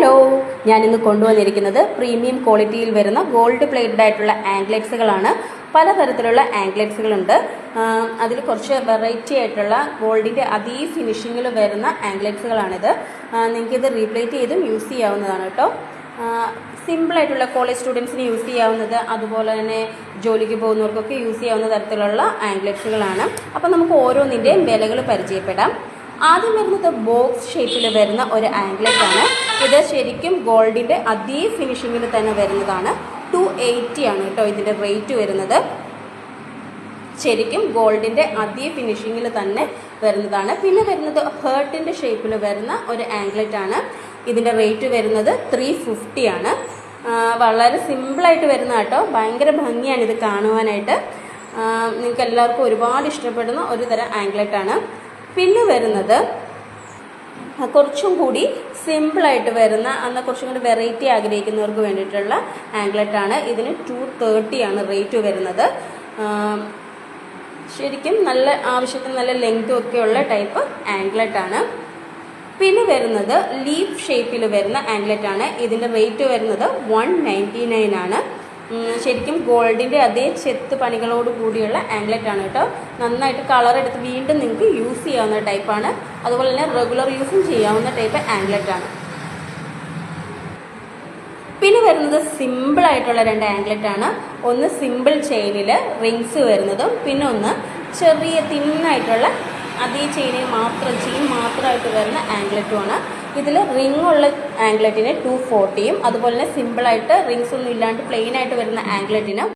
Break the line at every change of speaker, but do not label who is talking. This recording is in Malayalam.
ഹലോ, ഞാനിന്ന് കൊണ്ടുവന്നിരിക്കുന്നത് പ്രീമിയം ക്വാളിറ്റിയിൽ വരുന്ന ഗോൾഡ് പ്ലേറ്റഡ് ആയിട്ടുള്ള ആംഗ്ലെറ്റ്സുകളാണ്. പലതരത്തിലുള്ള ആംഗ്ലെറ്റ്സുകളുണ്ട്. അതിൽ കുറച്ച് വെറൈറ്റി ആയിട്ടുള്ള ഗോൾഡിൻ്റെ അതേ ഫിനിഷിങ്ങിൽ വരുന്ന ആംഗ്ലെറ്റ്സുകളാണിത്. നിങ്ങൾക്കിത് റീപ്ലേറ്റ് ചെയ്തും യൂസ് ചെയ്യാവുന്നതാണ് കേട്ടോ. സിമ്പിളായിട്ടുള്ള കോളേജ് സ്റ്റുഡൻസിന് യൂസ് ചെയ്യാവുന്നത്, അതുപോലെ തന്നെ ജോലിക്ക് പോകുന്നവർക്കൊക്കെ യൂസ് ചെയ്യാവുന്ന തരത്തിലുള്ള ആംഗ്ലെറ്റ്സുകളാണ്. അപ്പോൾ നമുക്ക് ഓരോന്നിൻ്റെയും വിലകൾ പരിചയപ്പെടാം. ആദ്യം വരുന്നത് ബോക്സ് ഷേപ്പിൽ വരുന്ന ഒരു ആംഗ്ലെറ്റ് ആണ്. ഇത് ശരിക്കും ഗോൾഡിൻ്റെ അതേ ഫിനിഷിങ്ങിൽ തന്നെ വരുന്നതാണ്. 280 ആണ് കേട്ടോ ഇതിൻ്റെ റേറ്റ് വരുന്നത്. ശരിക്കും ഗോൾഡിൻ്റെ അതേ ഫിനിഷിങ്ങിൽ തന്നെ വരുന്നതാണ്. പിന്നെ വരുന്നത് ഹേർട്ടിൻ്റെ ഷേപ്പിൽ വരുന്ന ഒരു ആംഗ്ലെറ്റ് ആണ്. ഇതിൻ്റെ റേറ്റ് വരുന്നത് 350 ആണ്. വളരെ സിമ്പിളായിട്ട് വരുന്ന കേട്ടോ. ഭയങ്കര ഭംഗിയാണ് ഇത് കാണുവാനായിട്ട്. നിങ്ങൾക്ക് എല്ലാവർക്കും ഒരുപാട് ഇഷ്ടപ്പെടുന്ന ഒരു തരം ആംഗ്ലെറ്റ് ആണ്. പിന്നെ വരുന്നത് കുറച്ചും കൂടി സിമ്പിളായിട്ട് വരുന്ന, എന്നാൽ കുറച്ചും കൂടി വെറൈറ്റി ആഗ്രഹിക്കുന്നവർക്ക് വേണ്ടിയിട്ടുള്ള ആംഗ്ലെറ്റ് ആണ്. ഇതിന് 230 ആണ് റേറ്റ് വരുന്നത്. ശരിക്കും നല്ല ആവശ്യത്തിന് നല്ല ലെങ്തും ഒക്കെയുള്ള ടൈപ്പ് ആംഗ്ലെറ്റ് ആണ്. പിന്നെ വരുന്നത് ലീഫ് ഷേപ്പിൽ വരുന്ന ആംഗ്ലെറ്റ് ആണ്. ഇതിൻ്റെ റേറ്റ് വരുന്നത് 199 ആണ്. ശരിക്കും ഗോൾഡിൻ്റെ അതേ ചെത്ത് പണികളോട് കൂടിയുള്ള ആംഗ്ലെറ്റ് ആണ് കേട്ടോ. നന്നായിട്ട് കളർ എടുത്ത് വീണ്ടും നിങ്ങൾക്ക് യൂസ് ചെയ്യാവുന്ന ടൈപ്പാണ്. അതുപോലെ തന്നെ റെഗുലർ യൂസും ചെയ്യാവുന്ന ടൈപ്പ് ആംഗ്ലെറ്റ് ആണ്. പിന്നെ വരുന്നത് സിമ്പിളായിട്ടുള്ള രണ്ട് ആംഗ്ലെറ്റ് ആണ്. ഒന്ന് സിമ്പിൾ ചെയിനിൽ റിങ്സ് വരുന്നതും, പിന്നെ ഒന്ന് ചെറിയ തിന്നായിട്ടുള്ള അതേ ചെയിൻ മാത്രമായിട്ട് വരുന്ന ആംഗ്ലെറ്റുമാണ്. ഇതിൽ റിംഗ് ഉള്ള ആംഗ്ലെറ്റിന് 240യും അതുപോലെ തന്നെ സിമ്പിളായിട്ട് റിങ്സ് ഒന്നും ഇല്ലാണ്ട് പ്ലെയിൻ ആയിട്ട് വരുന്ന ആംഗ്ലെറ്റിന്